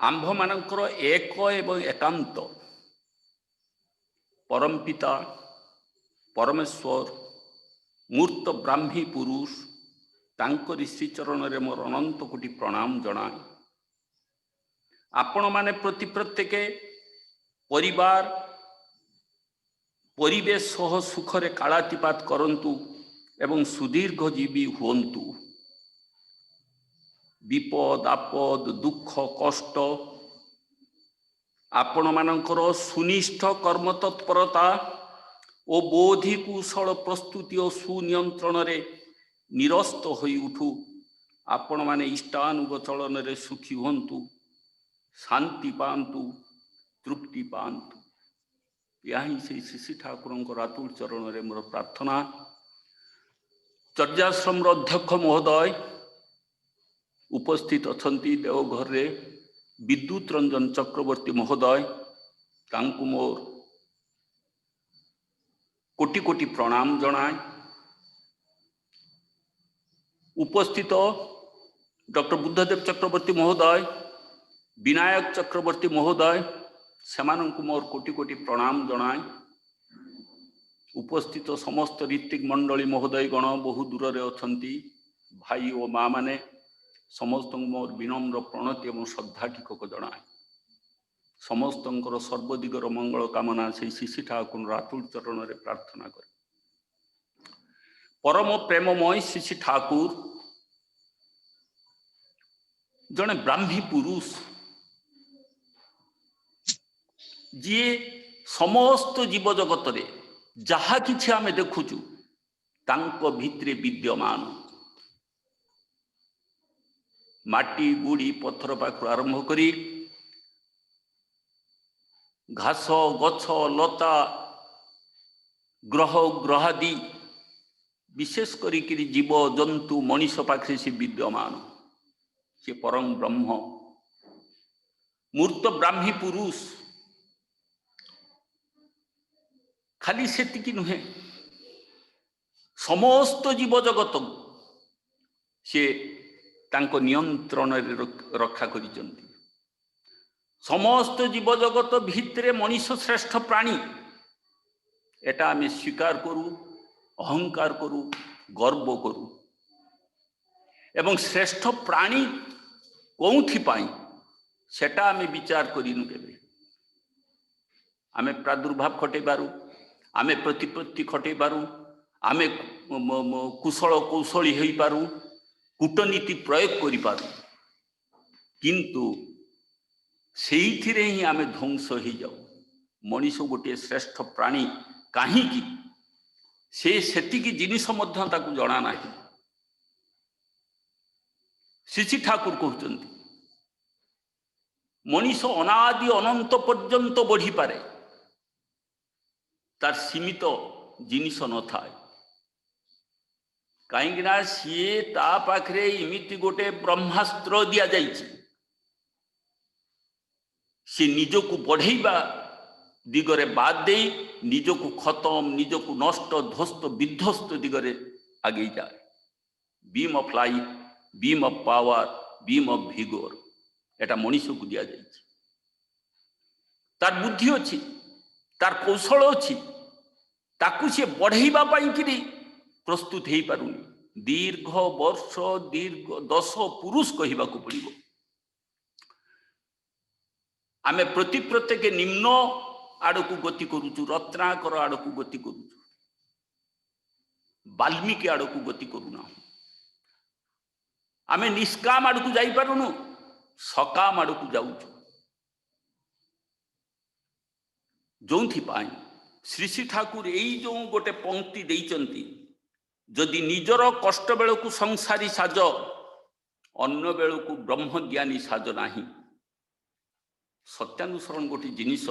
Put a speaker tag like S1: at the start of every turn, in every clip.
S1: आम्भମାନଙ୍କର ଏକ ଏବଂ ଏକାନ୍ତ परमपिता परमेश्वर मूर्त ब्राह्मी पुरुष तांकरी श्रीचरण रे मोर अनंत कोटि प्रणाम जनाए। आपण माने प्रति प्रत्येक परिवार परिवेश सह सुखरे कालातिपात करंतु एवं सुदीर्घ जीवी हुंतु। विपद आपद दुख कष्ट आपण मानकर सुनिष्ठ कर्म तत्परता और बोधि कौशल प्रस्तुति और सुनियंत्रण रे निरस्त होई उठू। आपण माने इष्टानुगचलन रे सुखी हुंतु, शांति पांतु, तृप्ति पांतु। यही से श्री ठाकुर आतुल चरण रे मोर प्रार्थना। चर्याश्रम अध्यक्ष महोदय उपस्थित अछंती देवघर रे विद्युत रंजन चक्रवर्ती महोदय तांकु मोर कोटि कोटि प्रणाम जनाए। उपस्थित डॉक्टर बुद्धदेव चक्रवर्ती महोदय विनायक चक्रवर्ती महोदय सेमानंकु मोर कोटि कोटि प्रणाम जनाए। उपस्थित समस्त ऋत्विक मंडली महोदय गण बहु दूर रे अछंती भाई और माँ माने समस्त मोर विनम्र प्रणति और श्रद्धा टिकक जनाए। समस्त सर्वदिगर मंगल कामना से श्री ठाकुर आतुल चरण रे प्रार्थना करे। परम प्रेममय श्री ठाकुर जने ब्राह्मी पुरुष जी समस्त जीव जगत रे जहा किछि आमे देखुचु तांको भितरे विद्यमान। माटी गुड़ी पत्थर पाखु आरंभ करी घास गछ लता ग्रह ग्रहादि विशेष करी जीव जंतु मनीष पाखे से विद्यमान। से परम ब्रह्म मूर्त ब्राह्मी पुरुष खाली सेतिकी नुहे समस्त जीव जगत से तांको नियंत्रण रक्षा करिसंती। समस्त जीव जगत भितरे मनीष श्रेष्ठ प्राणी एटा आमे स्वीकार करू, अहंकार करू, गर्व करू। एवं श्रेष्ठ प्राणी कौथि पाई सेटा आमे विचार करिनु केबे। आमे प्रादुर्भाव खटे पारू, आमे प्रतिपत्ति खटे पारू, आमे कुशल कौशली होई पारू, कूटनीति प्रयोग करि पारू, किंतु सेइथिरे ही आमे ध्वंस हो जाऊ। मनीष गोटे श्रेष्ठ प्राणी काहीकि से सेतिकी जिनिस मध्य ताकू जणा नाही। श्री ठाकुर कहते मनीष अनादि अनंत पर्यंत बढ़ी पारे, तार सीमित जिनिस न थाए। कहीं सी ता पाखरे इमिति गोटे ब्रह्मास्त्र दिया जाइछि। सी निजको बढ़ेबा दिगरे बाद दे निजको खत्म निजको नष्ट ध्वस्त विध्वस्त दिगरे आगे जाए। Beam of life, beam of power, beam of vigour एटा मनीष को दिया जाइछि। तार बुद्धि अच्छी, तार कौशल अच्छी, ताकू सी बढ़ेबा पाई कि प्रस्तुत हो पारुनी। दीर्घ वर्ष दीर्घ 10 पुरुष कहवा को पड़ो। आमे प्रति प्रत्येक निम्न आड़क गति करुचु, रत्नाकर आड़क गति करुचु, वाल्मीकि आड़क गति करूना। आमे निष्काम आड़क जाई पारुनु, सकाम आड़क जाउचु। जोंथि पाई श्री श्री ठाकुर एई जो गोटे पंक्ति देइचंती, जदि निजर कष्ट बेलकु संसारी साज, अन्न बेलकु ब्रह्मज्ञानी साज नाही। सत्यानुसरण गोटे जिनिस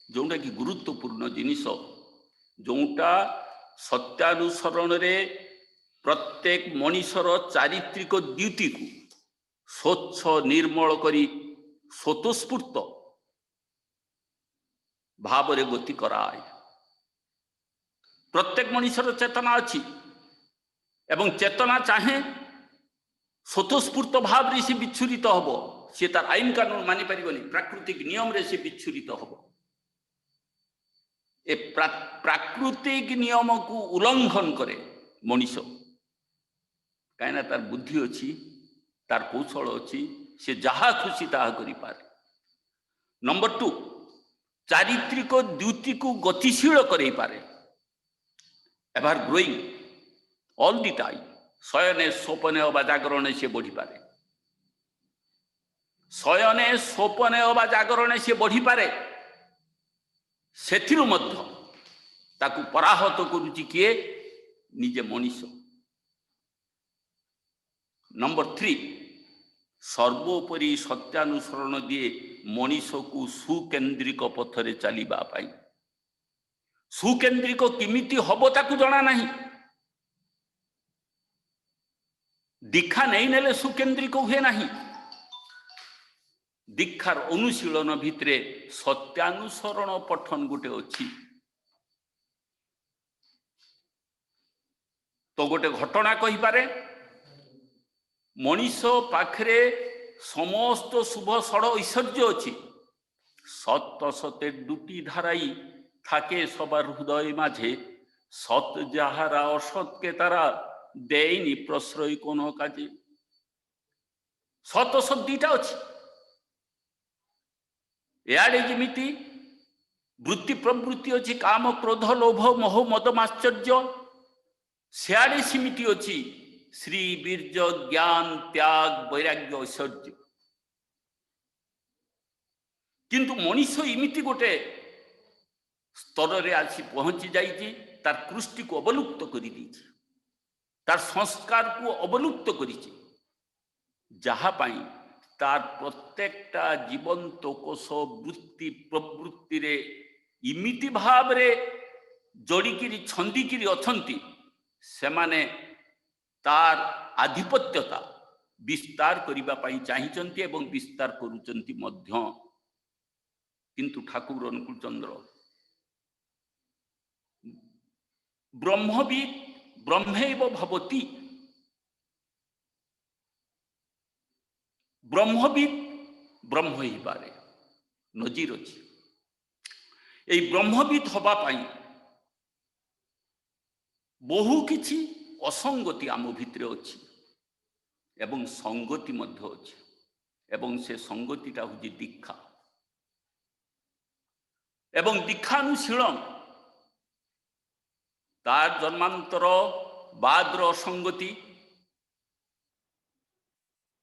S1: जोटा कि गुरुत्वपूर्ण जिनिस, जोटा सत्यानुसरण रे प्रत्येक मनीषर चारित्रिक द्युति को स्वच्छ निर्मल करी स्वतःस्फूर्त भाव रे गति कराए। प्रत्येक मनीषर चेतना अच्छी एवं चेतना चाहे स्वतःस्फूर्त भाव रे से विच्छुरित हब, सी तार आईन कानून मानि पारिबनी, प्राकृतिक नियम रे से विच्छुरित हब। ए प्राकृतिक नियम को उल्लंघन करे मनीष, कहीं तार बुद्धि अच्छी, तार कौशल अच्छी, से जहा खुशी ताहा करि पारे। नंबर 2, चारित्रिक द्युति को गतिशील करे पारे, ever growing all the time. शयने स्वपने अबा जागरणे से बढ़ी पारे, शयने स्वपने अबा जागरणे से बढ़ी पारे। सेथिरु मध्य ताकू पराहत करुची किए, निजे मनीष। नंबर 3, सर्वोपरि सत्यानुसरण दिए मनीष को सुकेन्द्रिक पथरे चलिबा पाई। सुकेन्द्रिक किमिति हबो ताकू जणा नहीं। दीक्षा नहीं नेले सुकेन्द्रिक हुए नहीं। दीक्षार अनुशीलन भितरे सत्यानुसरण पठन गोटे अच्छी। तो गोटे घटना कही पारे, मनीष पाखरे समस्त शुभ षड़ ऐश्वर्य अच्छी। सत सते दुटी धाराई थाके सबार हृदय माझे, सत जाहारा असत के तारा देनी प्रश्रय कोन काजे। सत सत दीटा अच्छी। याडे जिमिति वृत्ति प्रवृत्ति अच्छी, काम क्रोध लोभ मोह मद माश्चर्य, सियाड़े सिमिति अच्छी श्री वीर्य ज्ञान त्याग वैराग्य ऐश्वर्य। किंतु मनीष इमिति गोटे स्तर रे आसी पहुंची जाइए, तार कृष्टि को अवलुप्त कर दीजिए, तार संस्कार को अवलुप्त करिछि, जहा पाई तार प्रत्येकटा जीवंत कोश वृत्ति प्रवृत्ति रे इमिति भाव रे जोड़िकी छंदिकी अछंती, सेमाने तार आधिपत्यता विस्तार करिबा पाई चाहिचंती एवं विस्तार करूचंती मध्य। किंतु ठाकुर अनुकूल चंद्र ब्रह्मविद ब्रह्मैव भवति, ब्रह्मविद ब्रह्म ही पारे नजीर अच्छी। यही ब्रह्मविद हवा पाई बहु किछि असंगति आम भितरे अच्छी एवं संगति मध्य अच्छी, एवं से संगतिटा हूँ दीक्षा एवं दीक्षानुशीलन। तार जन्मांतर बाद्र असंगति,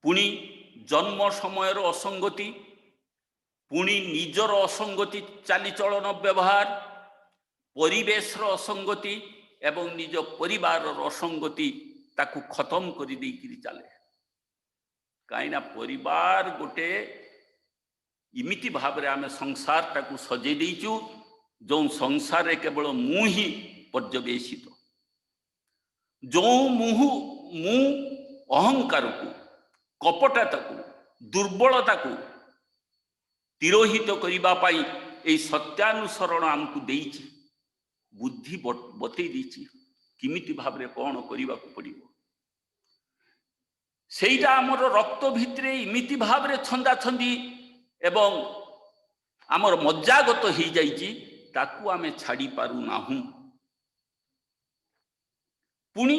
S1: पुणी जन्म समयर असंगति, पुणी निजर असंगति चालीचलन व्यवहार, परिवेश असंगति एवं निज परिवार असंगति ताकू खत्म कर चले। कहीं परिवार गोटे इमिति भाव रे आमे संसार ताकू सजे देइचु, जो संसार केवल मु ही पर्यवेशित। जो मुहु मु अहंकार को कपटता को दुर्बलता को तिरोहित करिबा पाई ए सत्यानुसरण आमको देइछि, बुद्धि बतई दीची किमिति भाव रे कौन करिबा को पड़िबो। सेइटा हमर रक्त भितरे इमिति भाव रे छंदा छंदी एवं आमर मज्जागत हो जाइछि, ताकू आमे छाड़ी पारु नाहु। पुणी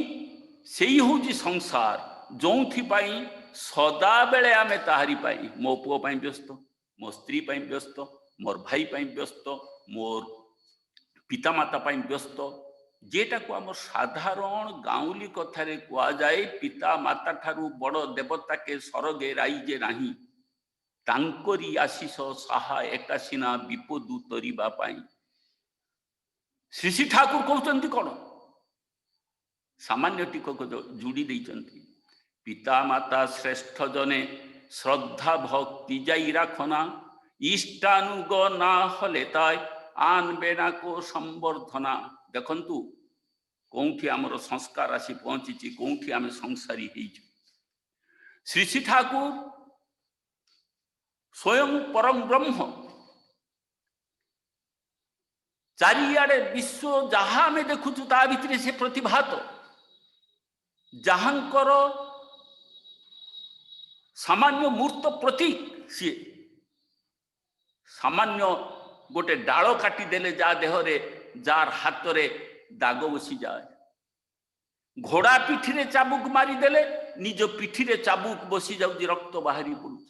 S1: सेई होउछि संसार, जोंथि पाई सदा बेले आमे ताहारी पाई मो पुओ पाई व्यस्त, मो स्त्री पाई व्यस्त, मोर भाई पाई व्यस्त, मोर पितामाता पाई व्यस्त, जेटा को आम साधारण गाउली कथारे कह जाए पिता माता ठारू बड़ देवता के सरगे राइजे नाही, तांकरी आशीष साहा एकासीना विपदु तरिबा पाई। श्री श्री ठाकुर कहते कौन सामान्य टिकक जोड़ी देइचंती, पिता माता श्रेष्ठ जने श्रद्धा भक्ति जाई राखना, इष्टानुग ना हले ताय आन बेना को संवर्धना। देखंतु कौठी आमर संस्कार आसी पहुंची, कौठी आमे संसारी हेइछु। श्री श्री ठाकुर स्वयं परम ब्रह्म, चारियाडे विश्व जहाँ आमे देखुछु ता भितरे से प्रतिभात, जहाँकर सामान्य मूर्त प्रतीक सी सामान्य गोटे डाल काटी देले जा देहरे जार हाथ रे दाग बसी जाए घोड़ा पिठी रे चाबुक मारी देले निज पिठी रे चाबुक बसी जाउची रक्त बाहरी पड़ुची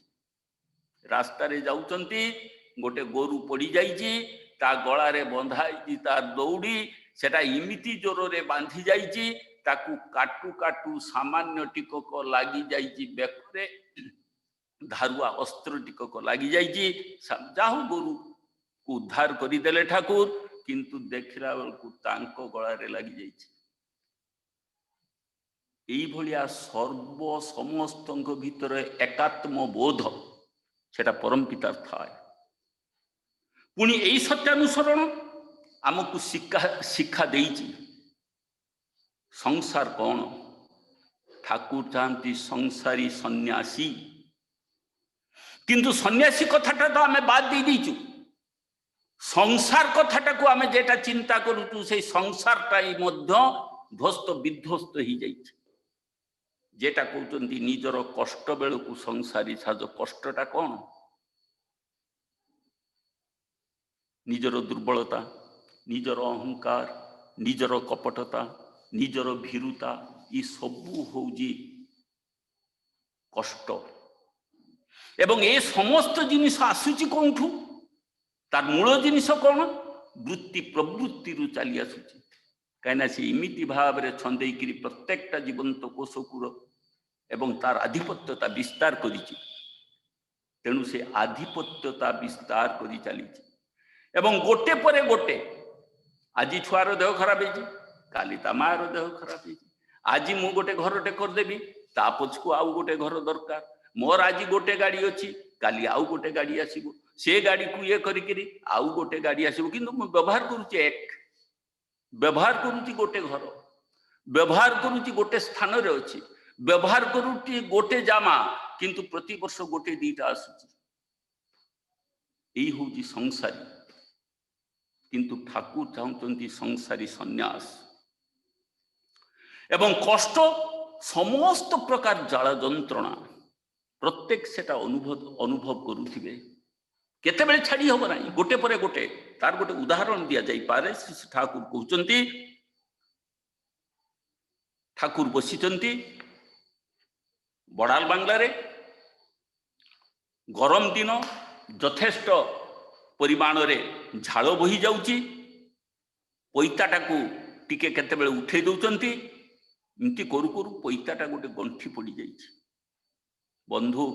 S1: रास्ता रे जाउचंती गोटे गोरु पड़ी जाइची ता गला रे बंधाई तार दौड़ी सेटा इमिति जोर रे बांधी जाइची ताकू काटू काटू सामान्य टिकक लागी जाइची बेकरे धारुआ अस्त्र टिकक लागी जाइची जाहु गोरु को उद्धार करी देले ठाकुर किंतु देखिला बेलकू तांको गला रे लागी जाइची एई भलिया सर्व समस्तଙ୍କ भितर एकात्म बोध सेटा परम पिता थाए पुणी एई सत्यानुसरण आमको शिक्षा देइची संसार कौन ठाकुर चाहती संसारी सन्यासी किंतु सन्यासी कथाटा तो आमे बाद दे दीचु संसार कथाटा को आमे जेटा चिंता करूचु से संसारटा ही मध्य ध्वस्त विध्वस्त ही जाइछि जेटा कहते निजर कष्ट बेलू संसारी साज कष्टटा कौन निजर दुर्बलता निजर अहंकार निजर कपटता निजर भीरुता ये सबू होउजी कष्ट एवं ए समस्त जिनिस आसुची कौठू तार मूल जिनिस कौन वृत्ति प्रवृत्ति रु चली आसुची कहीं से इमिति भाव में छंदेकरी प्रत्येकटा जीवंत कोशकुर एवं तार आधिपत्यता विस्तार करिछि तेणु से आधिपत्यता विस्तार करी चलीछि एवं गोटे परे गोटे आज छुआर देह खराब है काली ता मार देह खराब है आज मु गोटे घरटे करदेवी ता पछकू आउ गोटे घर दरकार मोर आज गोटे गाड़ी अच्छी काली आउ गोटे गाड़ी आसीबो से गाड़ी को ये करिकरी आउ गोटे गाड़ी आसीबो किंतु मु व्यवहार करूची एक व्यवहार करूची गोटे घर व्यवहार करूची गोटे स्थान रे अछि व्यवहार करूची गोटे जामा किंतु प्रति वर्ष गोटे दीटा आसुची एई होची संसारी किंतु ठाकुर चाहते संसारी सन्यास एवं कष्ट समस्त प्रकार जल जंत्रणा प्रत्येक सेटा अनुभव करुथिबे केते बेले छाड़ी हबो नाही गोटे परे गोटे तार गोटे उदाहरण दिया जाई पारे श्री ठाकुर कहउचंती ठाकुर बसिचंती बड़ाल बांग्ला रे गरम दिन यथेष्ट परिमाण रे झाल बही जाउची पैताटा को टिके केते बेले उठे दउचंती इमती करू करू पैताटा गोटे गंठी पड़ी जाइछि बंधु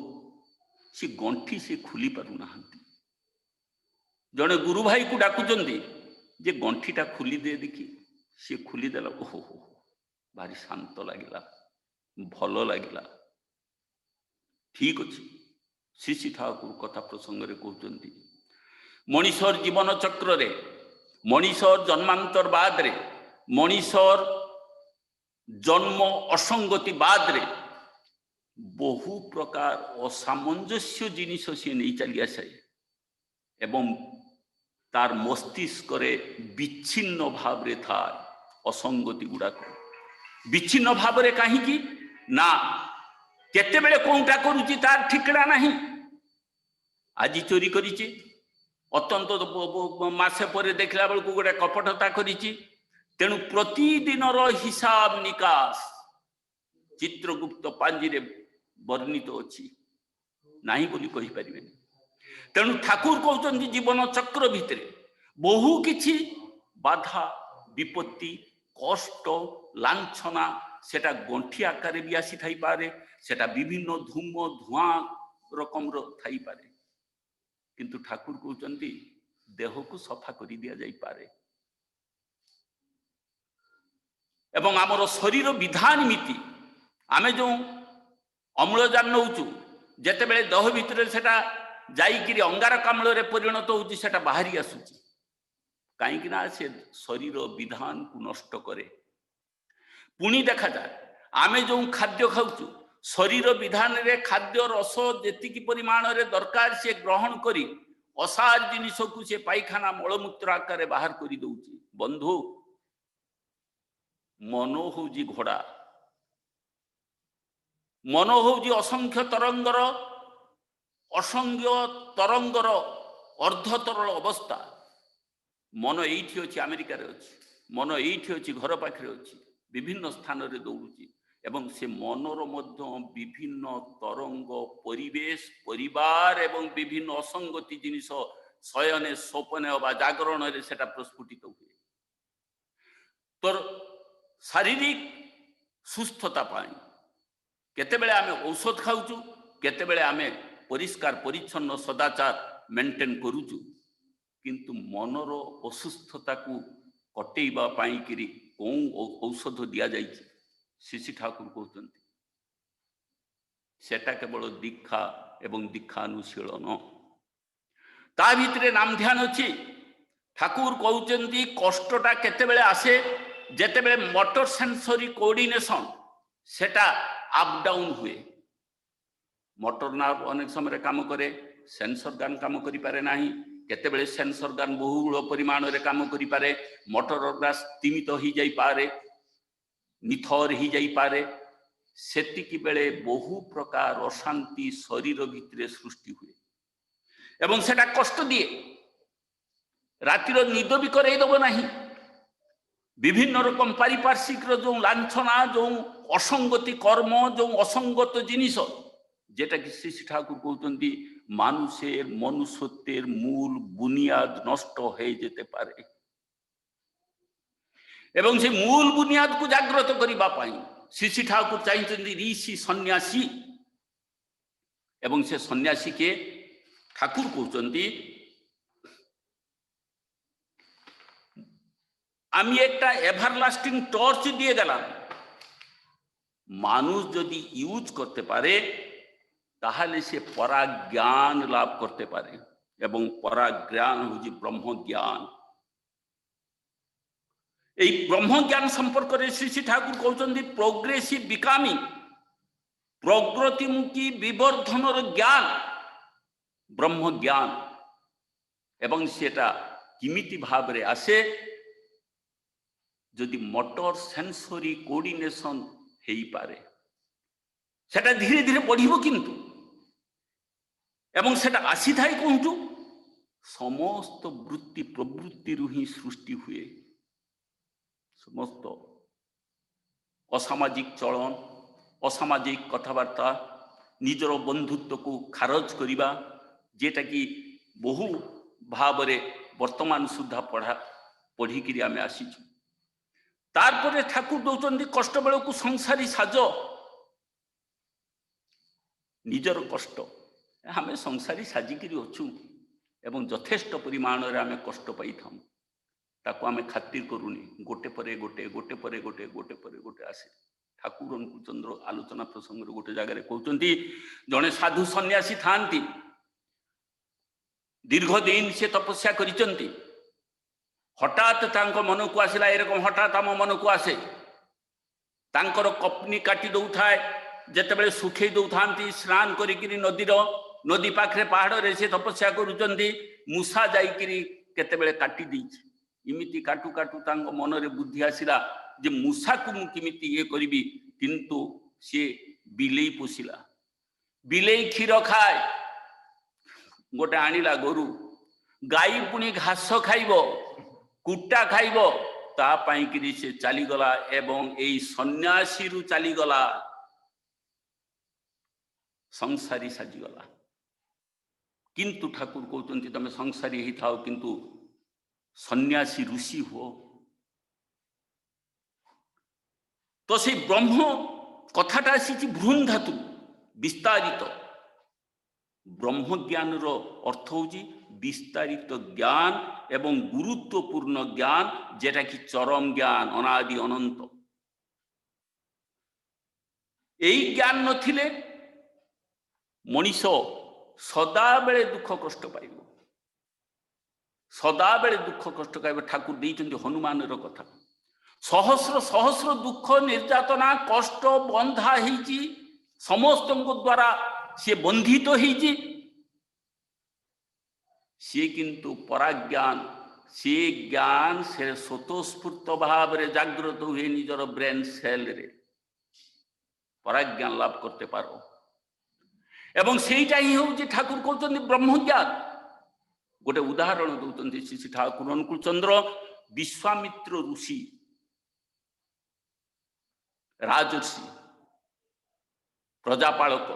S1: से गंठी से खुली पारु नाहंती जड़े गुरु भाई को डाकुचंती जे गंठीटा खुली दे देखी सी खुली देला ओहो भारी शांत लगिला भल लगिला ठीक अच्छे श्री ठाकुर कथा प्रसंग रे कहउचंती मनीषर जीवन चक्र रे मनीषर जन्मांतर बाद रे मनीषर जन्म असंगति बाद रे बहु प्रकार असामंजस्य जिनिस सी नहीं चली आसे एवं तार मस्तिष्क रे विच्छिन्न भाव रे था असंगति गुड़ाक विच्छिन्न भाव रे कहीं ना केते बेले कोंटा करूची तार ठिकड़ा नहीं आज चोरी करिची अत्यंत मासे पर देखला बेलू गोटे कपटता करिची तेणु प्रतिदिन हिसाब निकास चित्रगुप्त पांजी रे वर्णित अच्छी नहीं बोली कहि परिबेनी तेणु ठाकुर कहउचंती जीवन चक्र भितर बहु किछि बाधा विपत्ति कष्ट लांछना सेटा गंठी आकार भी आसी थाई पारे सेटा विभिन्न धूम धुआं रकम थाई पारे किंतु ठाकुर कहउचंती देह को सफा करि दिया जाई पारे एवं आमर शरीर विधान नीति आमे जो अम्लजान नौचु जेते बेले देह भितर सेटा जाइकिरी अंगारकाम्ल रे परिणत होउची सेटा बाहरी आसुची काईकि ना से शरीर विधान को नष्ट करे पुणी देखा जाए आमे जो खाद्य खाऊचु शरीर विधान रे खाद्य रस जेतिकी परिमाण रे दरकार से ग्रहण करी असार जिनिस को से पायखाना मलमूत्र आकार बाहर करी दउची बंधु मनो होउची घोड़ा मन हूँ असंख्य तरंगर असंख्य तरंगर अर्धतरल अवस्था। मन एठी अच्छी अमेरिकार अच्छी, मन एठी अच्छी घर पाखे अच्छी, विभिन्न स्थान रे दौड़ुची एवं से मनर मध्य विभिन्न तरंग परिवेश परिवार एवं विभिन्न असंगति जिनिस शयने स्वपने अबा जागरण रे सेटा प्रस्फुटित हुए। तोर शारीरिक सुस्थता पाई केतेबेले आमे औषध खाऊचु, केतेबेले आमे परिष्कार परिच्छन्न सदाचार मेंटेन करूचु, किंतु मनर असुस्थता को कटेइबा पाई किरी कौन औषध दिया जाइछि श्री ठाकुर कहते सेटा केवल दीक्षा एवं दीक्षानुशीलन। ता भितरे नाम ध्यान अच्छी। ठाकुर कहते कष्टटा केतेबेले आसे जेतेबेले मोटर सेंसरी कोऑर्डिनेशन सेटा अप डाउन हुए। मोटर नार्व अनेक समय काम करे, सेंसर गान काम करि पारे नाही, केतेबेले सेंसर गान बहुल परिमाण रे काम करि पारे, मोटर ऑर्गन स्तीमित हो जाई पारे, निथर ही जाई पारे। सेतिकी बेले बहु प्रकार अशांति शरीर भितरे सृष्टि हुए एवं सेटा कष्ट दिए, रातिर निद भी करई दब नाही। विभिन्न रकम पारिपार्श्विक जो लांछना जो असंगति कर्म जो असंगत जिनिस जेटा कि श्री ठाकुर कहते मानुषेर मनुष्यत्वेर मूल बुनियाद नष्ट हो जेते पारे एवं से मूल बुनियाद को जागृत करिबा पाई श्री ठाकुर चाहिए ऋषि सन्यासी एवं से सन्यासी के ठाकुर कहते आमी एक एभारलास्टिंग टर्च दिए गला मानुष यदि यूज करते पारे ताहले से पराज्ञान लाभ करते पारे एवं पराज्ञान हूँ ब्रह्म ज्ञान। यही ब्रह्म ज्ञान संपर्क में श्री ठाकुर कहते प्रोग्रेसिव बिकामिंग प्रगतिमुखी विवर्धन ज्ञान ब्रह्म ज्ञान एवं सेटा किमिति भाव रे आसे जदि मोटर सेंसरी कोऑर्डिनेशन हेई पारे सेटा धीरे धीरे बढ़िबो किंतु एवं सेटा आसी थाई कोंटू समस्त वृत्ति प्रवृत्ति रु ही सृष्टि हुए। समस्त असामाजिक चलन असामाजिक कथबार्ता निजर बंधुत्व को खारज करिबा जेटा कि बहु भाव रे वर्तमान सुधा पढ़ी किरी आमे आसीछु। तारपरे ठाकुर दौरान कष्ट बेल को संसारी साज निजर कष्ट आमे संसारी साजिकी अच्छु एवं यथेष्ट परिमाण रे आमे कष्ट पाई थाम ताको आमे खातिर करूनी गोटे परे गोटे गोटे परे गोटे गोटे परे गोटे आसे। ठाकुर चंद्र आलोचना प्रसंग गोटे जगह कहते जड़े साधु सन्यासी थांती दीर्घ दिन से तपस्या करिचंती हठात तांको मन को आसला एरकम हठात आम मन को आसे तांकर कपनी काटी दौ थाए जेतेबेले सुखई दौ थांती स्नान करिकिरी नदी पाखरे पहाड़ रे से तपस्या करुचंती मूसा जाइकिरी केतेबेले काटी देछि इमिति काटू काटू तांको मन रे बुद्धि आसिला जे मूसा को मु किमिति ये करिबी किंतु से बिलेई पोषिला बिलेई क्षीर खाए गोटे आनिला गोरु गाई पुणी घास खाइबो कुटा खाइबो ता पाई कि से चलीगला एवं यही सन्यासी रु चलीगला संसारी साजिगला। किंतु ठाकुर कहते तुम संसारी ही थाओ किंतु सन्यासी ऋषि हो। तो से ब्रह्म कथाटा आसी भ्रूण धातु विस्तारित ब्रह्म ज्ञान रो अर्थ होची विस्तारित ज्ञान एवं गुरुत्वपूर्ण ज्ञान जेटा कि चरम ज्ञान अनादि अनंत। यही ज्ञान नथिले मनीष सदा बेले दुख कष्ट पाइब सदा बेले दुख कष्ट पाइब। ठाकुर देइचंती हनुमान रो कथा सहस्र सहस्र दुख निर्यातना कष्ट बंधा ही समस्त द्वारा सी बंधित तो सी किंतु पराज्ञान सी ज्ञान से स्वतःस्फूर्त भाव रे जागृत हुए निजर ब्रेन सेल रे पराज्ञान लाभ करते पारो एवं सेटा ही हूँ ठाकुर कहते ब्रह्मज्ञान गोटे उदाहरण दौरान श्री ठाकुर अनुकूल चंद्र विश्वामित्र ऋषि राजर्षि प्रजापालक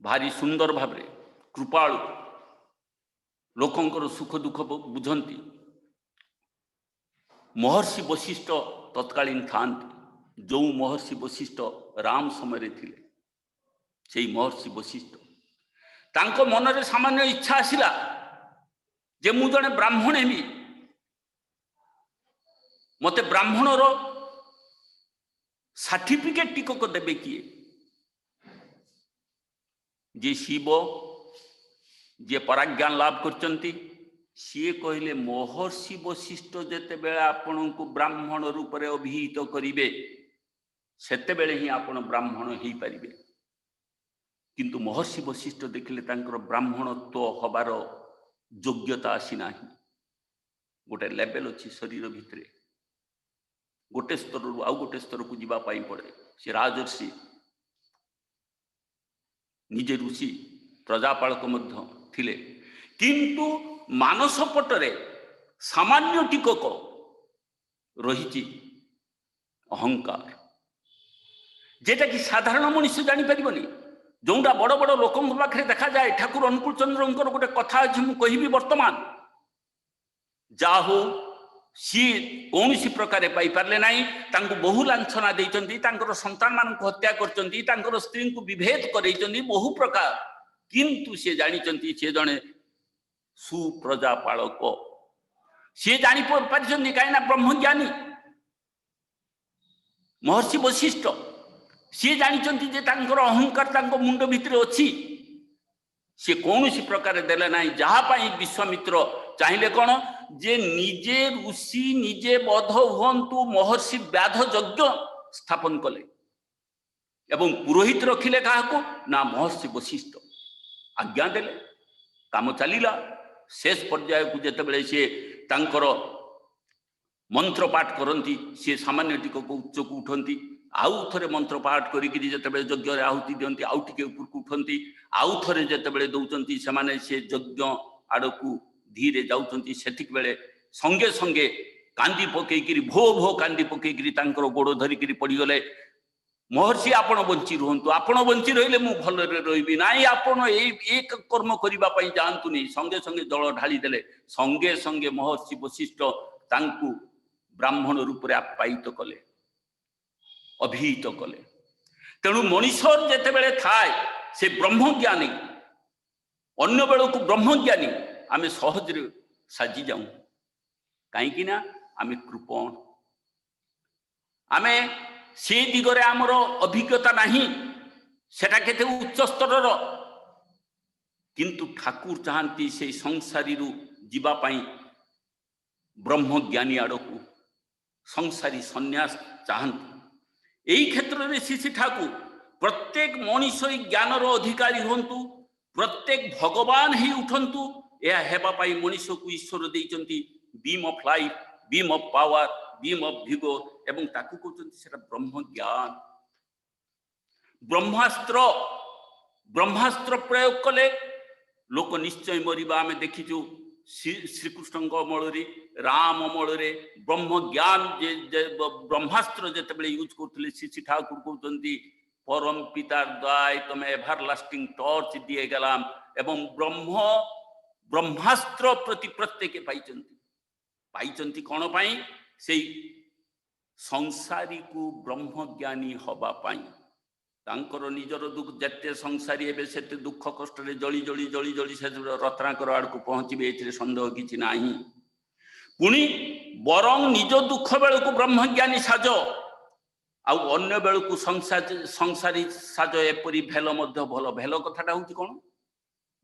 S1: भारी सुंदर भाव कृपालु लोकंकर सुख दुख बुझंती महर्षि वशिष्ठ तत्कालीन था जो महर्षि वशिष्ठ राम समय थे से महर्षि वशिष्ठ तांको मन में सामान्य इच्छा आसिला जे मु जने ब्राह्मण हेमी मते ब्राह्मणर सर्टिफिकेट टिकक देबे किए जे शिव जे पराज्ञान लाभ करचंती सी कहले महर्षि वशिष्ठ जेते बेले आपण को ब्राह्मण रूप में अभिहित करिवे सेते बेले ही आपण ब्राह्मण ही परिबे किंतु महर्षि वशिष्ठ देखिले तांकर ब्राह्मणत्व हबार योग्यता आसी नाही गोटे लेवल अच्छी शरीर भितरे गोटे स्तर रु आउ गोटे स्तर को जीवा पाई पड़े से राजर्षि निजे ऋषि प्रजापालक मध्य थिले किंतु मानस पटरे सामान्य टिकक रही अहंकार जेटा कि साधारण मनुष्य जानी परिबनी जोटा बड़ बड़ लोकों पाखे देखा जाए ठाकुर अनुकूल चंद्र गोटे कथा अच्छी मुझे कहबी वर्तमान जा हो सी कौन सी प्रकार पाई पारले नहीं तांको बहु लांछना देइचंती तांकर संतान मान को हत्या करचंती तांकर स्त्री को विभेद करैचंती बहु प्रकार किंतु से जानिचंती से जने सुप्रजापालक सी जानी पारिचंती कहीं ब्रह्मज्ञानी महर्षि वशिष्ठ सी जानिचंती जे तांकर अहंकार तांको मुंड भितर अछि सी कौन सी प्रकार देले नाही जहा पाई विश्वामित्र चाहिए कौन जे निजे ऋषि निजे बध हुंतु महर्षि व्याध यज्ञ स्थापन कले एवं पुरोहित रखिले काहाको ना महर्षि वशिष्ठ आज्ञा देले काम चलीला शेष पर्याय को जेते बेले से तांकर मंत्र पाठ करती सी सामान्य टिकक उच्च को उठती आउ थे मंत्र पाठ करिकि जेतेबेले यज्ञ रे आहुति दियंती आउ टिके ऊपर को उठंती आउ थे जेतेबेले दउचंती से माने से यज्ञ आड़कू धीरे जाउचंती सेतिक बेले संगे संगे कांदी पकेइकिरी भो भो कांदी पकेइकिरी तांकर गोड़ धरिकिरी पड़ी गले महर्षि आपण बंची रहंतु आपण बंची रहिले मु भलरे रहिबी नाही आपण एक कर्म करिबा पई जानतुनी संगे संगे जल ढाली देले संगे संगे महर्षि वशिष्ठ तांकु ब्राह्मण रूप रे आपायित कले अभिहित कले तेणु मनीषर जेते बेले थाए से ब्रह्मज्ञानी अन्य बेल को ब्रह्मज्ञानी आम सहज साजी जाऊं कहीं ना आम कृपण आम से दिगरे आमर अभिज्ञता नहीं सेटा केते उच्च स्तर किंतु ठाकुर चाहती से संसारी जीवा पाई ब्रह्मज्ञानी आड़कू संसारी सन्यास चाहती यही क्षेत्र में श्री ठाकुर प्रत्येक मनीष ज्ञानर अधिकारी हूँ प्रत्येक भगवान ही उठंतु यह हेबा पाई मनीष को ईश्वर देइचंती beam of life beam of power beam of vigour एवं ताकू कहते सेटा ब्रह्म ज्ञान ब्रह्मास्त्र प्रयोग कले लोक निश्चय मरिबा आमे देखिचु श्रीकृष्ण अमल राम अमल ब्रह्म ज्ञान जे ब्रह्मास्त्र जेतेबेले यूज करथिले श्री ठाकुर कहते परम पितार द्वाय तुम एभर लास्टिंग टॉर्च दिए गलाम एवं ब्रह्मास्त्र प्रति प्रत्येक पाइचंती कौन पाई से संसारी को ब्रह्मज्ञानी हवा पाई तांकर निजर दुख जेते संसारी एबे सेते दुख कष्ट रे जली जली जली जली से रत्नाकर आड़ को पहुंचबे एथिरे संदेह किछि नाही पुणी बरं निज दुख बेल को ब्रह्मज्ञानी साज आउ अन्य बेल को संसारी साज एपरी भेल मध्य भल भेल कथाटा होची कोन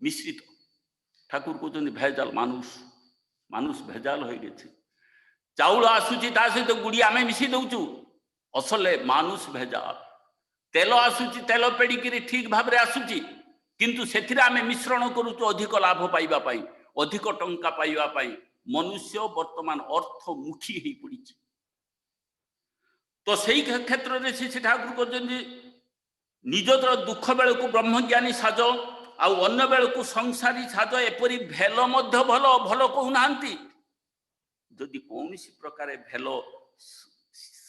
S1: मिश्रित ठाकुर कहते भेजाल मानुष भेजाल हो गए चाउल आसुची ता सहित गुड़ी आमे मिसी दउचु असले मानुष भेजाल तेल आसुची तेल पेड़िकी ठीक भाव में आसुची किंतु सेथिरे आमे मिश्रण करूचु अधिक लाभ पाइबा पाई अधिक टंका पाइबा पाई मनुष्य वर्तमान अर्थमुखी हो पड़ी तो सही क्षेत्र में श्री ठाकुर कहते ନିଜର ଦୁଃଖ ବେଳକୁ ବ୍ରହ୍ମଜ୍ଞାନୀ ସାଜ ଆଉ ଅନ୍ୟ ବେଳକୁ ସଂସାରୀ ସାଜ ଏପରି ଭେଲ ମଧ୍ୟ ଭଲ ଭଲ କହୁନାହାନ୍ତି। ଯଦି କୌଣସି ପ୍ରକାର ଭେଲ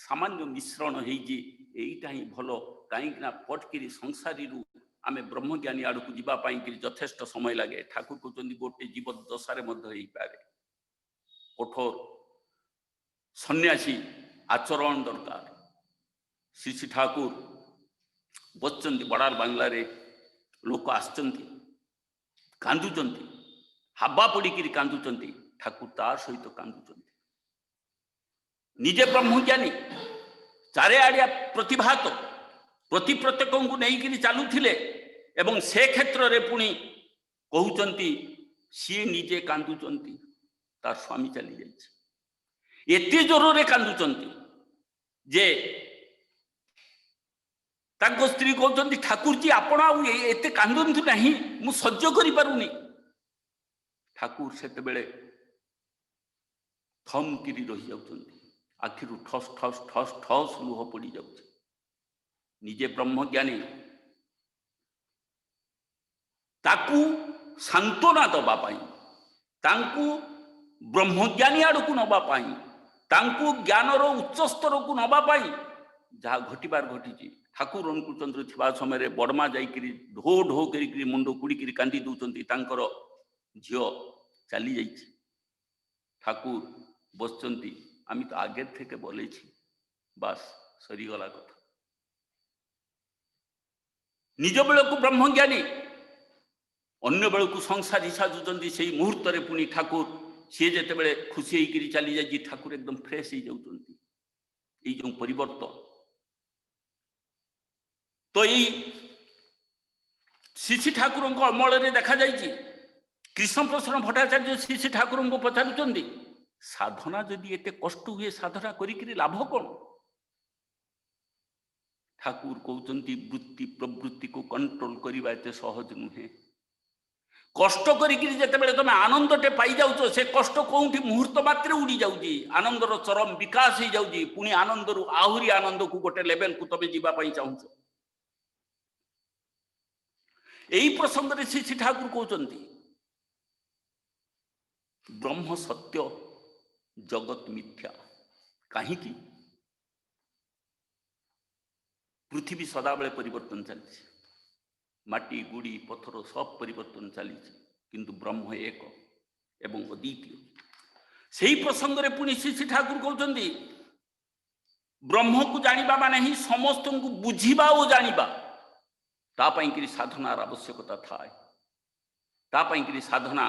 S1: ସାମାନ୍ୟ ମିଶ୍ରଣ ହେଇଛି ଏଇଟା ହିଁ ଭଲ, କାହିଁକି ନା ପଟକିରି ସଂସାରୀରୁ ଆମେ ବ୍ରହ୍ମଜ୍ଞାନୀ ଆଡ଼କୁ ଯିବା ପାଇଁ ଯଥେଷ୍ଟ ସମୟ ଲାଗେ। ଠାକୁର କହୁଛନ୍ତି ଗୋଟେ ଜୀବ ଦଶାରେ ମଧ୍ୟ ହେଇପାରେ। କଠୋର ସନ୍ନ୍ୟାସୀ ଆଚରଣ ଦରକାର। ଶ୍ରୀ ଠାକୁର ବସିଛନ୍ତି ବଡ଼ାର ବାଂଲାରେ, ଲୋକ ଆସିଛନ୍ତି କାନ୍ଦୁଛନ୍ତି, ହାବା ପଡ଼ିକିରି କାନ୍ଦୁଛନ୍ତି, ଠାକୁର ତା ସହିତ କାନ୍ଦୁଛନ୍ତି। ନିଜେ ବ୍ରହ୍ମଜ୍ଞାନୀ, ଚାରିଆଡ଼ିଆ ପ୍ରତିଭାତ, ପ୍ରତି ପ୍ରତ୍ୟେକଙ୍କୁ ନେଇକିରି ଚାଲୁଥିଲେ ଏବଂ ସେ କ୍ଷେତ୍ରରେ ପୁଣି କହୁଛନ୍ତି ସିଏ ନିଜେ କାନ୍ଦୁଛନ୍ତି, ତାର ସ୍ୱାମୀ ଚାଲି ଯାଇଛି। ଏତେ ଜୋରରେ କାନ୍ଦୁଛନ୍ତି ଯେ ତାଙ୍କ ସ୍ତ୍ରୀ କହୁଛନ୍ତି ଠାକୁରଜୀ ଆପଣ ଆଉ ଏତେ କାନ୍ଦନ୍ତୁ ନାହିଁ, ମୁଁ ସହ୍ୟ କରିପାରୁନି। ଠାକୁର ସେତେବେଳେ ଥମକିରି ରହିଯାଉଛନ୍ତି, ଆଖିରୁ ଠସ୍ ଠସ୍ ଠସ୍ ଠସ୍ ଲୁହ ପଡ଼ିଯାଉଛି। ନିଜେ ବ୍ରହ୍ମଜ୍ଞାନୀ, ତାକୁ ସାନ୍ତ୍ୱନା ଦେବା ପାଇଁ, ତାଙ୍କୁ ବ୍ରହ୍ମଜ୍ଞାନୀ ଆଡ଼କୁ ନେବା ପାଇଁ, ତାଙ୍କୁ ଜ୍ଞାନର ଉଚ୍ଚ ସ୍ତରକୁ ନେବା ପାଇଁ ଯାହା ଘଟିବାର ଘଟିଛି। ଠାକୁର ଅନୁକୂଳଚନ୍ଦ୍ର ଥିବା ସମୟରେ ବଡ଼ମା ଯାଇକିରି ଢୋ ଢୋ କରିକିରି ମୁଣ୍ଡ କୁଡ଼ିକିରି କାନ୍ଦି ଦେଉଛନ୍ତି, ତାଙ୍କର ଝିଅ ଚାଲି ଯାଇଛି। ଠାକୁର ବସିଛନ୍ତି, আমি তো আগের থেকে বলেছি, বাস সরিগলা কথা। নিজ বেଳକୁ ବ୍ରହ୍ମଜ୍ଞାନୀ, ଅନ୍ୟ ବେଳକୁ ସଂସାରୀ ସାଜୁଛନ୍ତି। ସେଇ ମୁହୂର୍ତ୍ତରେ ପୁଣି ଠାକୁର ସିଏ ଯେତେବେଳେ ଖୁସି ହେଇକିରି ଚାଲି ଯାଇଛି, ଠାକୁର ଏକଦମ ଫ୍ରେଶ ହେଇଯାଉଛନ୍ତି। ଏଇ ଯେଉଁ ପରିବର୍ତ୍ତନ ତ ଏଇ ଶ୍ରୀ ଠାକୁରଙ୍କ ଅମଳରେ ଦେଖାଯାଇଛି। କୃଷ୍ଣପ୍ରସନ୍ନ ଭଟ୍ଟାଚାର୍ଯ୍ୟ ଶ୍ରୀ ଠାକୁରଙ୍କୁ ପଚାରୁଛନ୍ତି, ସାଧନା ଯଦି ଏତେ କଷ୍ଟ ହୁଏ, ସାଧନା କରିକିରି ଲାଭ କ'ଣ? ଠାକୁର କହୁଛନ୍ତି ବୃତ୍ତି ପ୍ରବୃତ୍ତିକୁ କଣ୍ଟ୍ରୋଲ କରିବା ଏତେ ସହଜ ନୁହେଁ। କଷ୍ଟ କରିକିରି ଯେତେବେଳେ ତମେ ଆନନ୍ଦଟେ ପାଇଯାଉଛ, ସେ କଷ୍ଟ କୋଉଠି ମୁହୂର୍ତ୍ତ ମାତ୍ରେ ଉଡ଼ି ଯାଉଛି, ଆନନ୍ଦର ଚରମ ବିକାଶ ହେଇଯାଉଛି। ପୁଣି ଆନନ୍ଦରୁ ଆହୁରି ଆନନ୍ଦକୁ ଗୋଟେ ଲେଭେଲକୁ ତମେ ଯିବା ପାଇଁ ଚାହୁଁଛ। এই ପ୍ରସଙ୍ଗରେ ଶ୍ରୀ ଠାକୁର କହୁଛନ୍ତି ବ୍ରହ୍ମ ସତ୍ୟ, ଜଗତ ମିଥ୍ୟା। କାହିଁକି? ପୃଥିବୀ ସଦାବେଳେ ପରିବର୍ତ୍ତନ ଚାଲିଛି, ମାଟି ଗୁଡ଼ି ପଥର ସବ ପରିବର୍ତ୍ତନ ଚାଲିଛି, କିନ୍ତୁ ବ୍ରହ୍ମ ଏକ ଏବଂ ଅଦ୍ୱିତୀୟ। ସେହି ପ୍ରସଙ୍ଗରେ ପୁଣି ଶ୍ରୀ ଠାକୁର କହୁଛନ୍ତି ବ୍ରହ୍ମକୁ ଜାଣିବା ମାନେ ହିଁ ସମସ୍ତଙ୍କୁ ବୁଝିବା ଓ ଜାଣିବା। ତା ପାଇଁକିରି ସାଧନାର ଆବଶ୍ୟକତା ଥାଏ, ତା ପାଇଁକିରି ସାଧନା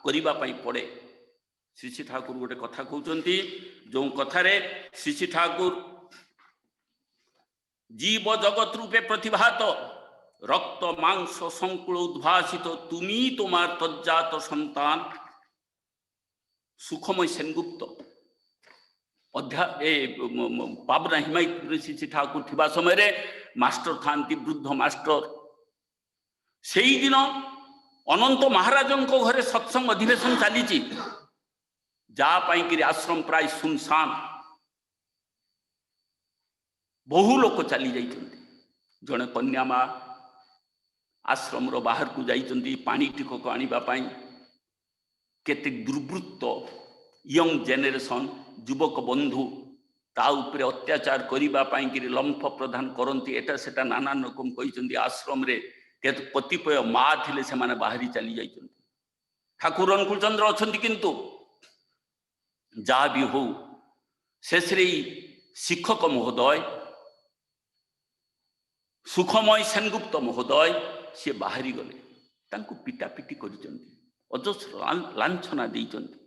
S1: କରିବା ପାଇଁ ପଡ଼େ। ଶ୍ରୀ ଠାକୁର ଗୋଟେ କଥା କହୁଛନ୍ତି, ଯେଉଁ କଥାରେ ଶ୍ରୀ ଠାକୁର জীব জগৎ রূপে প্রতিভাত, রক্ত মাংস সংকুল উদ্ভাসিত, তুমি তোমার তজ্জাত সন্তান সুখময় সেনগুপ্ত পাবনা হিমায়িত শ্রী ঠাকুর থিবা সময়ে মাস্টর থাকি, বৃদ্ধ মাস্টর। সেই দিন ଅନନ୍ତ ମହାରାଜଙ୍କ ଘରେ ସତ୍ସଙ୍ଗ ଅଧିବେଶନ ଚାଲିଛି, ଯାହା ପାଇଁକିରି ଆଶ୍ରମ ପ୍ରାୟ ଶୂନଶାନ। ବହୁ ଲୋକ ଚାଲି ଯାଇଛନ୍ତି। ଜଣେ କନ୍ୟା ମା ଆଶ୍ରମର ବାହାରକୁ ଯାଇଛନ୍ତି ପାଣି ଟିକକ ଆଣିବା ପାଇଁ। କେତେ ଦୁର୍ବୃତ୍ତ ୟଙ୍ଗ ଜେନେରେସନ, ଯୁବକ ବନ୍ଧୁ ତା ଉପରେ ଅତ୍ୟାଚାର କରିବା ପାଇଁକିରି ଲମ୍ଫ ପ୍ରଦାନ କରନ୍ତି। ଏଟା ସେଟା ନାନା ରକମ କହିଛନ୍ତି। ଆଶ୍ରମରେ କତିପୟ ମା ଥିଲେ, ସେମାନେ ବାହାରି ଚାଲି ଯାଇଛନ୍ତି। ଠାକୁର ଅନୁକୂଳଚନ୍ଦ୍ର ଅଛନ୍ତି, କିନ୍ତୁ ଯାହା ବି ହଉ ଶେଷରେ ଶିକ୍ଷକ ମହୋଦୟ ସୁଖମୟ ସେନଗୁପ୍ତ ମହୋଦୟ ସିଏ ବାହାରି ଗଲେ। ତାଙ୍କୁ ପିଟାପିଟି କରିଛନ୍ତି, ଅଜସ୍ର ଲାଞ୍ଛନା ଦେଇଛନ୍ତି।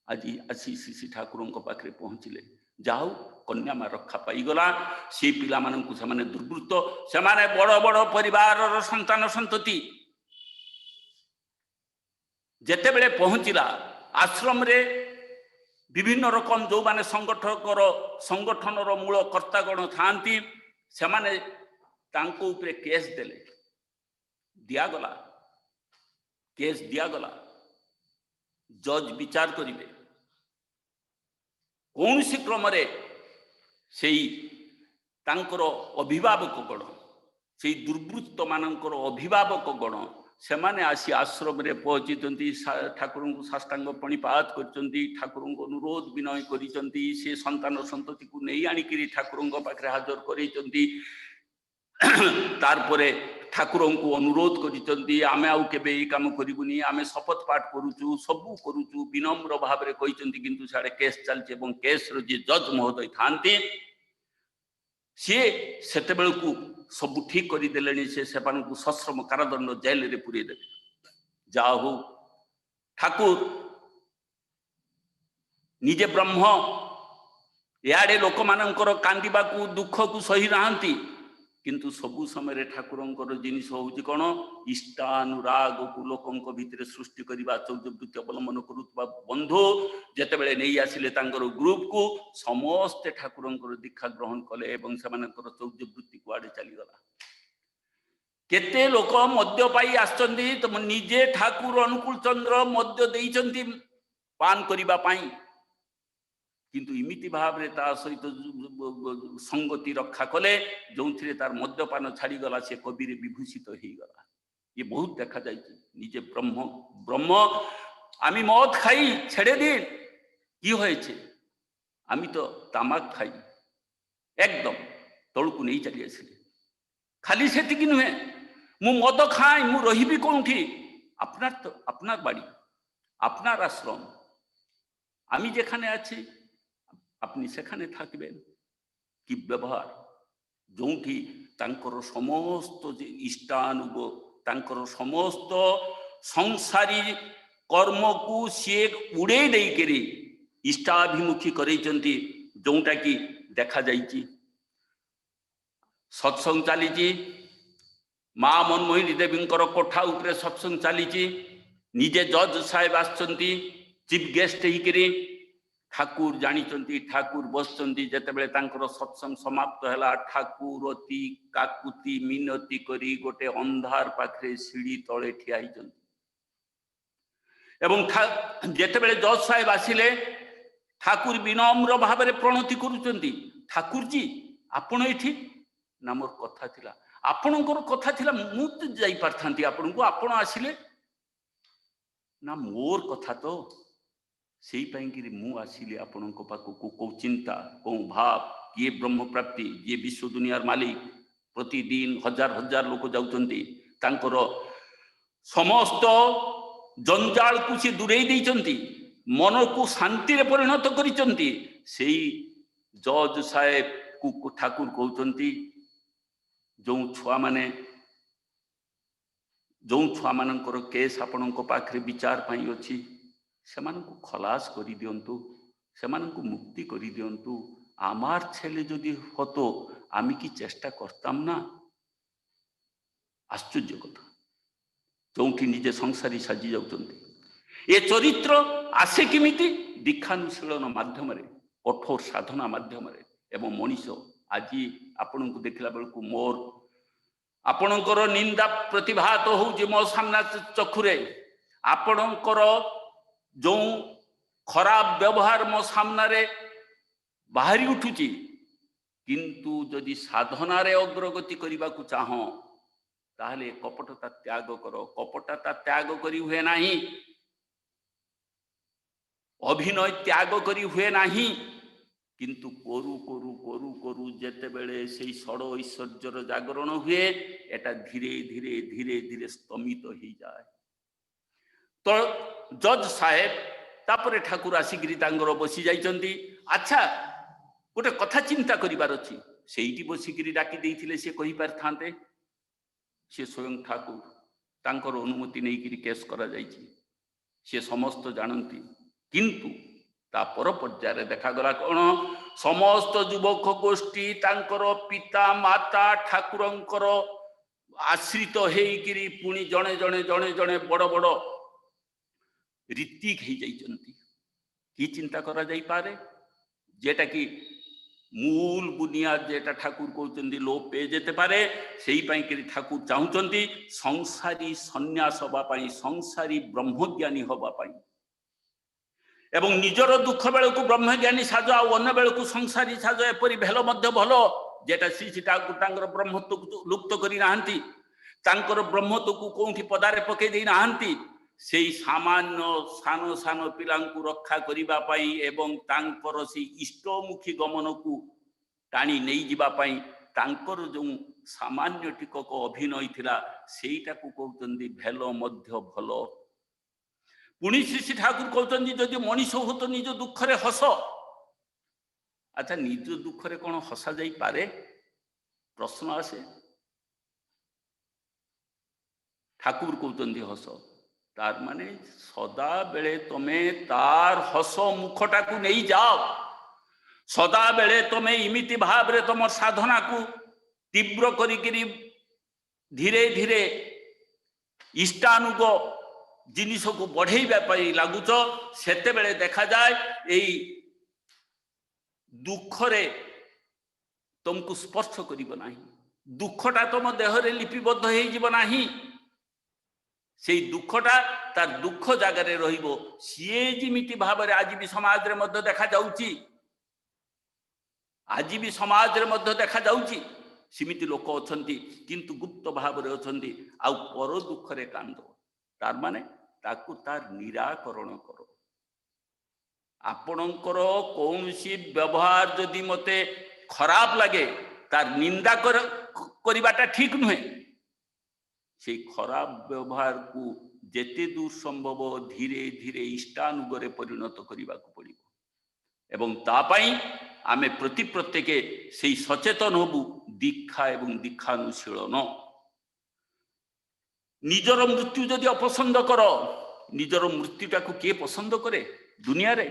S1: ଆଜି ଆସି ଶ୍ରୀ ଠାକୁରଙ୍କ ପାଖରେ ପହଞ୍ଚିଲେ, ଯାହା ହଉ କନ୍ୟା ମା ରକ୍ଷା ପାଇଗଲା। ସେ ପିଲାମାନଙ୍କୁ ସେମାନେ ଦୁର୍ବୃତ୍ତ, ସେମାନେ ବଡ଼ ବଡ଼ ପରିବାରର ସନ୍ତାନ ସନ୍ତତି। ଯେତେବେଳେ ପହଞ୍ଚିଲା ଆଶ୍ରମରେ ବିଭିନ୍ନ ରକମ ଯେଉଁମାନେ ସଂଗଠନର ମୂଳ କର୍ତ୍ତାଗଣ ଥାଆନ୍ତି, ସେମାନେ ତାଙ୍କ ଉପରେ କେସ୍ ଦେଲେ, ଦିଆଗଲା, କେସ୍ ଦିଆଗଲା। ଜଜ୍ ବିଚାର କରିବେ। କୌଣସି କ୍ରମରେ ସେଇ ତାଙ୍କର ଅଭିଭାବକ ଗଣ से दुर्वृत्त मानकर अभिभावक गण से माने आसी आश्रम रे पहुंची ठाकुर को साष्टांग प्रणिपात करचंती ठाकुर को अनुरोध विनय करिचंती से संतान संतति को नहीं आनिकरी ठाकुर पाखे हाजर करैचंती तार परे ठाकुर को अनुरोध करिचंती आमे आउ केबे ए काम करिबुनी आमे शपथ पाठ करूचु सबु करूचु विनम्र भाव रे कहिचंती किंतु साडे केस चलचे एवं केस रो जे जज महोदय थांती सी सेते बेलकु सब ठीक कर देले से सश्रम कारादंड जेल रे पुरे देले जा हो ठाकुर निजे ब्रह्म याडे लोक मानकर कांदिबा को दुख को सही रहंती किंतु सबु समय ठाकुरंकर जिनिस होउची कोन इष्टानुराग को लोकंक भितर सृष्टि करिबा चौद्यवृत्ति अवलंबन करुवा बंधु जेते बेले नहीं आसिले तांकर ग्रुप को समस्त ठाकुरंकर दीक्षा ग्रहण कले एवं सेमानकर चौद्यवृत्ति कुआडे चली गला केते लोक मद्य पाई आछंती तो निजे ठाकुर अनुकूल चंद्र मद्य देइचंती पान करिबा पाई किंतु इमिति भाव रे ता सहित संगति रक्षा कले जो थे तार मद्यपान छाड़ी गला से कवि रे विभूषित हो गला ये बहुत देखा जाए निजे ब्रह्म ब्रह्म आमी मद खाई छेड़े दिन कि होयेछे आमी तो तामाक खाई एकदम तलकू नहीं चली आसिले खाली सेतिकी नुहे मु मद खाई मु रहिबी कोठी आपनार तो आपनार बाड़ी आपनार आश्रम आमी जेखाने आछि अपनी सेखाने थाकबेन कि व्यवहार जोठी तांकर समस्त इष्टानुग तांकर समस्त संसारी कर्म को सी उड़े देकरी इष्टाभिमुखी करैचंती जोटा कि देखा जाइछि सत्संग चली माँ मनमोहिनी देवींकर कोठा उपरे सत्संग चली निजे जज साहेब आछंती चीफ गेस्ट होकर ठाकुर जानी ठाकुर बसचंती जेतेबेले तांकर सत्संग समाप्त हैला ठाकुर अति काकुति मिनती करी गोटे अंधार पाखरे सीढ़ी तले ठिया होइचंती एवं जेतेबेले जज साहेब आसिले ठाकुर विनम्र भाव में प्रणति करुचंती ठाकुर जी आपण एठी ना मोर कथा थिला आपणकर कथा थिला मु तो जाई पारथांती आपण को आपण आसिले ना मोर कथा तो से मु आसिली आपण को चिंता कौ भाव ये ब्रह्म प्राप्ति ये विश्व दुनियार मालिक प्रतिदिन हजार हजार लोक जाउचंती तांकर समस्त जंजाल को सी दूरे देइचंती मन को शांति रे परिणत करिचंती सेई जज साहेब को ठाकुर कहउचंती जो छुआ माने जो छुआ मानकर केस आपणक पाखरे विचार पाई अछि सेमानकु खलास करि दियंतु सेमानकु मुक्ति करि दियंतु आमार छेले जदि हतो आमी की चेष्टा करताम ना आश्चर्य कथा जोठी निजे संसारी साजी जाउचंती ए चरित्र आसे किमिति दीक्षानुशीलन माध्यम रे कठोर साधना माध्यम रे एवं मनीष आज आपण को देखला बेलकु मोर आपणकर निंदा प्रतिभात हो जे मो सामना चक्षुरे आपणकर जो खराब व्यवहार मो सामना रे बाहरी उठुची किंतु जदि साधना रे अग्रगति करबा को चाहो ताहले कपटता त्याग करो कपटता त्याग करी हुए नाही अभिनय त्याग करी हुए नाही किंतु करू करू करू करू जेते बेले से षड ऐश्वर्यर जागरण हुए एटा धीरे धीरे धीरे धीरे स्तमित हो जाए तो जज साहेब तापरे ठाकुर आसिकी बसी जाइचंती अच्छा गोटे कथा चिंता करिवार अछि सेठी बसिकी डाकी देइथिले से कहि पार थांते से स्वयं ठाकुर तांकर अनुमति नहीं कि केस करा जाइछि से समस्त जानती किंतु ता पर पर्याय देखा गला कोन समस्त युवक गोष्ठी तांकर पिता माता ठाकुरंकर आश्रित हेइकिरी पुणी जणे जणे जणे जणे बड़ बड़ ऋतिक ही जाइचंती की चिंता करा जाई पारे जेटा कि मूल बुनियाद जेटा ठाकुर कहते लोप पे जेते पारे सेही पई कि ठाकुर चाहूचंती संसारी सन्यास हवा पाई संसारी ब्रह्मज्ञानी हवा पाई एवं निजर दुख बेल को ब्रह्मज्ञानी साज आ अन्य बेल को संसारी साज एपरी भेल मध्य भल जेटा श्री श्री ठाकुर तांकर ब्रह्मत्व को लुप्त करी नाहंती, तांकर ब्रह्मत्व को कोठी पदारे पके देई नाहंती, सेई सामान्य सान सान पिलांकु रक्षा करिबा पई एवं तांकर से इष्टमुखी गमन को टाणी नहीं जिबा पई तांकर जो सामान्य टिकक अभिनय थिला सेईटा को कहउतंदी भेलो मध्य भलो। पुणी श्री श्री ठाकुर कहउतंदी जदि मनीष हो तो निज दुख रे हस। अच्छा निज दुख रे कोन हसा जाई पारे प्रश्न आसे। ठाकुर कहउतंदी हस तार माने सदा बेले तमे तार हस मुखटा को नहीं जाओ, सदा बेले तमे इमिति भाव रे तुम साधना को तीव्र करी धीरे धीरे इष्टानुग जिनिस को बढ़ेबा पई लागुच, सेते बेले देखा जाए एई दुख रे तुमको स्पर्श करिबो नाही, दुखटा तुम देह रे लिपिबद्ध हो जिवो नाही, से दुखटा तार दुख जगार रहिबो। सीए जिमिति भाव रे आज भी समाज रे मध्य देखा जाउची, आज भी समाज रे मध्य देखा जाउची सिमिति लोक अछंती किंतु गुप्त भाव रे अछंती आ पर दुख रे कांदो। तार माने ताकू तार निराकरण करो। आपणकर कौनसी व्यवहार जदि मते खराब लगे तार निंदा करिबाटा ठीक नुहे, से खराब व्यवहार को जेते दूर संभव धीरे धीरे इष्टानुगरे परिणत करने को पड़ो एवं तापाई आमे प्रति प्रत्येके से सचेतन होबु दीक्षा एवं दीक्षानुशीलन। निजर मृत्यु जदि अपसंद कर, निजर मृत्युटा को किए पसंद करे? दुनिया रे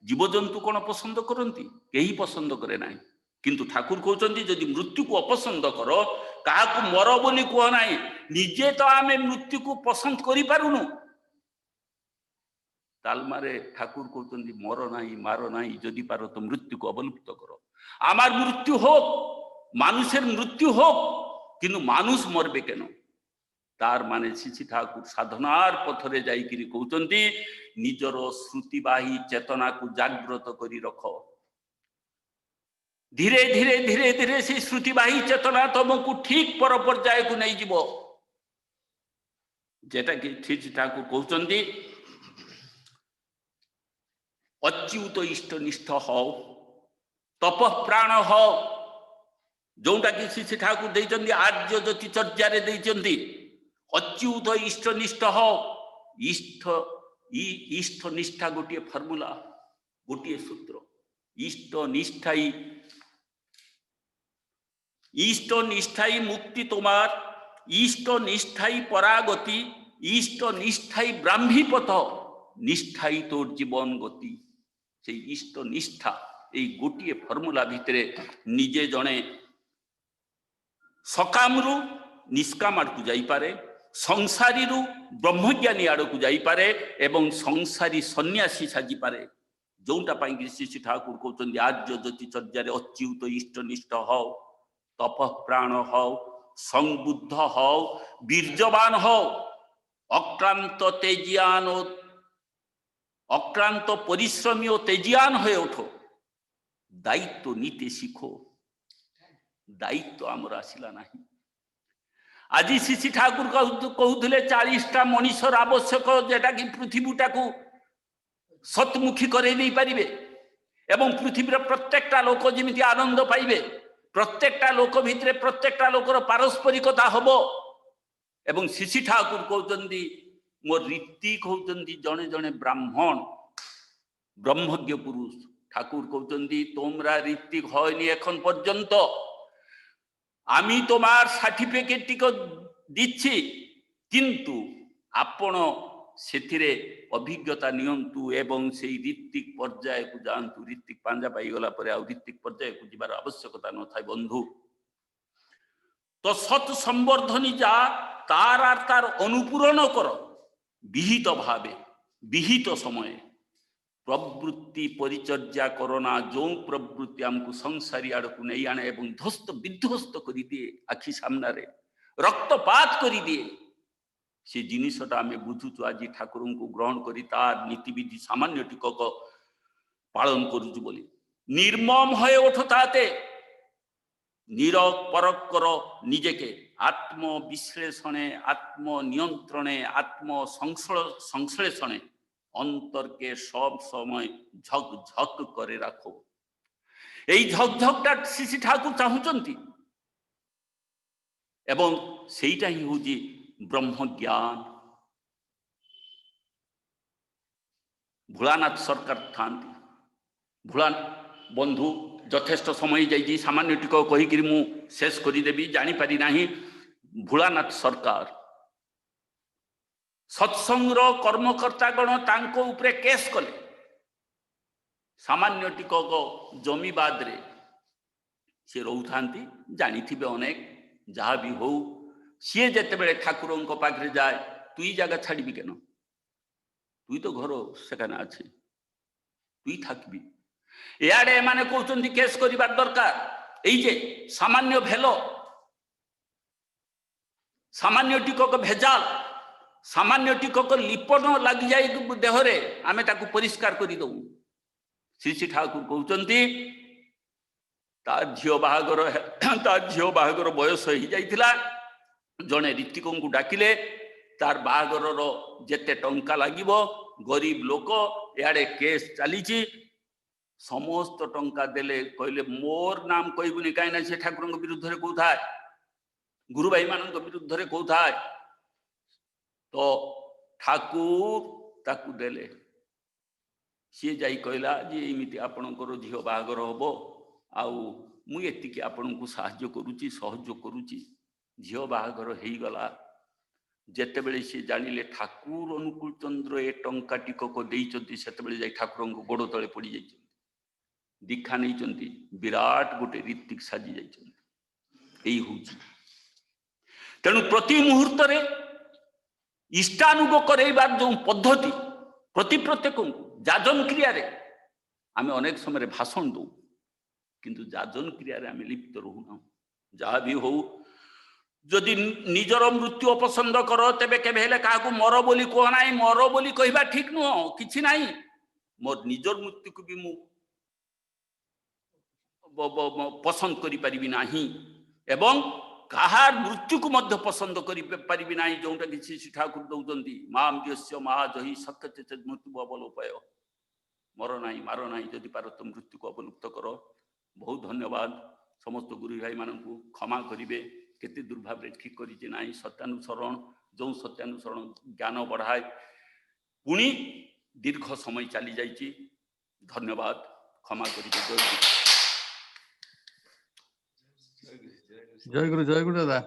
S1: जीवजंतु कौन पसंद करती? कहीं पसंद करे ना, किंतु ठाकुर कहते जदि मृत्यु को अपसंद कर क्या मर बोली कह ना, निजे तो आम मृत्यु को पसंद करि पारुनु, तालमारे ठाकुर कहते मर ना मार ना, जदि पार तो मृत्यु को अवलुप्त कर। आमार मृत्यु होक, मानुषेर मृत्यु होक, किंतु मानुष मरबे केन? तार माने श्री ठाकुर साधनार पथरे जाइकिरी कहते निजर श्रुतिवाही चेतना को जागृत करी रख। धीरे धीरे धीरे धीरे से श्रुतिवाही चेतना तुमको ठीक पर पर्याय को नहीं जीव, जेटा कि श्री ठाकुर कहते अच्युत इष्टनिष्ठ हो, तप प्राण हो, जोटा कि श्री ठाकुर देइचंदी आर्य ज्योतिचर्या देइचंदी अच्युत इष्टनिष्ठ हो। इष्ट निष्ठा गोटे फर्मुला, गोटे सूत्र, इष्ट निष्ठाई मुक्ति तुम्हार, इष्ट निष्ठाई परागति, इष्ट निष्ठाई ब्राह्मी पथ, निष्ठाई तोर जीवन गति। से इष्ट निष्ठा ए गोटे फर्मुला भितरे निजे जणे सकामरु निष्काम आड़ को जाई पारे, संसारी रु ब्रह्मज्ञानी आड़ को जाई पारे एवं संसारी सन्यासी साजी पारे। जोटा पाई श्री ठाकुर कहते आर्य ज्योतिचर्या अच्युत इष्टनिष्ठ हो, तप प्राण हो, संबुद्ध हो, बीर्जवान हो, अक्रांत तेजियान, अक्रांत परिश्रमी और तेजियान हो उठो, दायित्व नीति शिखो। दायित्व आमर आसला नहीं। आज श्री ठाकुर कहते 40टा मनीषर आवश्यक, जेटा कि पृथ्वीटा को सतमुखी करे नहीं पारिबे एवं पृथ्वीर प्रत्येकटा लोक जेमिति आनंद पाइबे, प्रत्येकटा लोक भितरे प्रत्येकटा लोकर पारस्परिकता हबो। एवं श्री ठाकुर कहते मोर ऋत्विक होउचंदी जने जने ब्राह्मण ब्रह्मज्ञ पुरुष। ठाकुर कहते तोमरा ऋत्विक हयनि एखन पर्यंत, आमी तोमार सार्टिफिकेट टिक दिछि, किंतु आपण सेथिरे अभिज्ञता नियंतु एवं से ऋत्विक पर्याय को जानतु। ऋत्विक पांजा पाई गला परे आ ऋत्विक पर्याय को जीवार आवश्यकता न थाय बंधु। तो सत संवर्धनी जा तार आर तार अनुपूरण कर, विहित भावे विहित समय प्रवृत्ति परिचर्या करना। जो प्रवृत्ति आमको संसारी आड़ को नहीं आने एवं ध्वस्त विध्वस्त कर दिए, आखि सामना रे रक्तपात कर दिए, से जिनिसटा आम बुझुचु। आज ठाकुर को ग्रहण करी तार नीतिविधि सामान्य टिकक पालन करुचु बोली निर्मम हये उठ ताते नीरक परक कर निजे के आत्म विश्लेषणे आत्म नियंत्रणे आत्म संश्लेषणे अंतर के सब समय झक झक करे राखो यही झक झकटा श्री ठाकुर चाहूचंती एवं सेटा ही होजी ब्रह्म ज्ञान भोलानाथ सरकार था भोला बंधु यथेष्ट समय जाइए सामान्य टिक कहीकि मु शेष करदेवी जानीपारी ना भोलानाथ सरकार सत्संग कर्मकर्तागण तांको उपरे केस कले सामान्य टिक जमीवाद रे सी रोथा जानी अनेक जहाँ भी हो सी जिते ठाकुर पाखे जाए तुई जगह छाड़ी केन तुई तो घर सेखाने अच्छे तुई थकबी इे माने कहते केस करवा दरकार ये सामान्य भेल सामान्य टिकक भेजाल सामान्य टिकक लिपन लग जाए देहरे आम ताकू परिष्कार करदू श्री ठाकुर कहते झील बाहागर बयस हो जाइथिला जड़े ऋतिक को डाकिले तार बाहागर जेते टंका लागिबो गरीब लोक याडे केस चली समस्त टंका देले कहले मोर नाम कहबुनि कहीं से ठाकुर विरुद्ध रे कहू थाए गुरु भाई मान विरुद्ध रे कहू थाए तो ठाकुर ताकू देले सी जाई कहला जे एमिति आपणकर झील बाहागर हबो आउ मु एतिकी आपण को साहाय्य करुची सहयोग करुची झील बाहागर हो गला जेतेबेले सी जानिले ठाकुर अनुकूल चंद्र ए टंका टिकक देइचंती सेतेबेले जाई ठाकुर गोड़ तले पड़ी जाइछंती दीक्षा नहीं विराट गोटे ऋतिक साजी जाइछंती हूँ तेणु प्रति मुहूर्त रे इष्टानुग करैबार जो पद्धति प्रति प्रत्येक जाजन क्रिया रे आमे अनेक समय भाषण दो किंतु जाजन क्रिया रे आमे लिप्त रहूना जहाँ भी हो जदि निजर मृत्यु अपसंद कर तेबे केबे हेले काहाकू मर बोली कह ना मर बोली कहबा ठीक नुह किछि नाही मोर निजर मृत्यु को भी मु पसंद करि परिबि नाही एवं कहार मृत्यु को मध्य पसंद करि परिबि नाही जोंटा कि श्री ठाकुर दउचंती माम यस्य महाजहि सत्यते मृत्यु अवलोपय मर नाही मार नाही जदि पार तो मृत्यु को अवलुप्त कर बहुत धन्यवाद समस्त गुरु भाई मानू क्षमा करेंगे केते दुर्भाव ठीक करी ना सत्यानुसरण जो सत्यानुसरण ज्ञान बढ़ाए पुणी दीर्घ समय चली जाइए धन्यवाद क्षमा करेंगे
S2: जय गुरु दादा।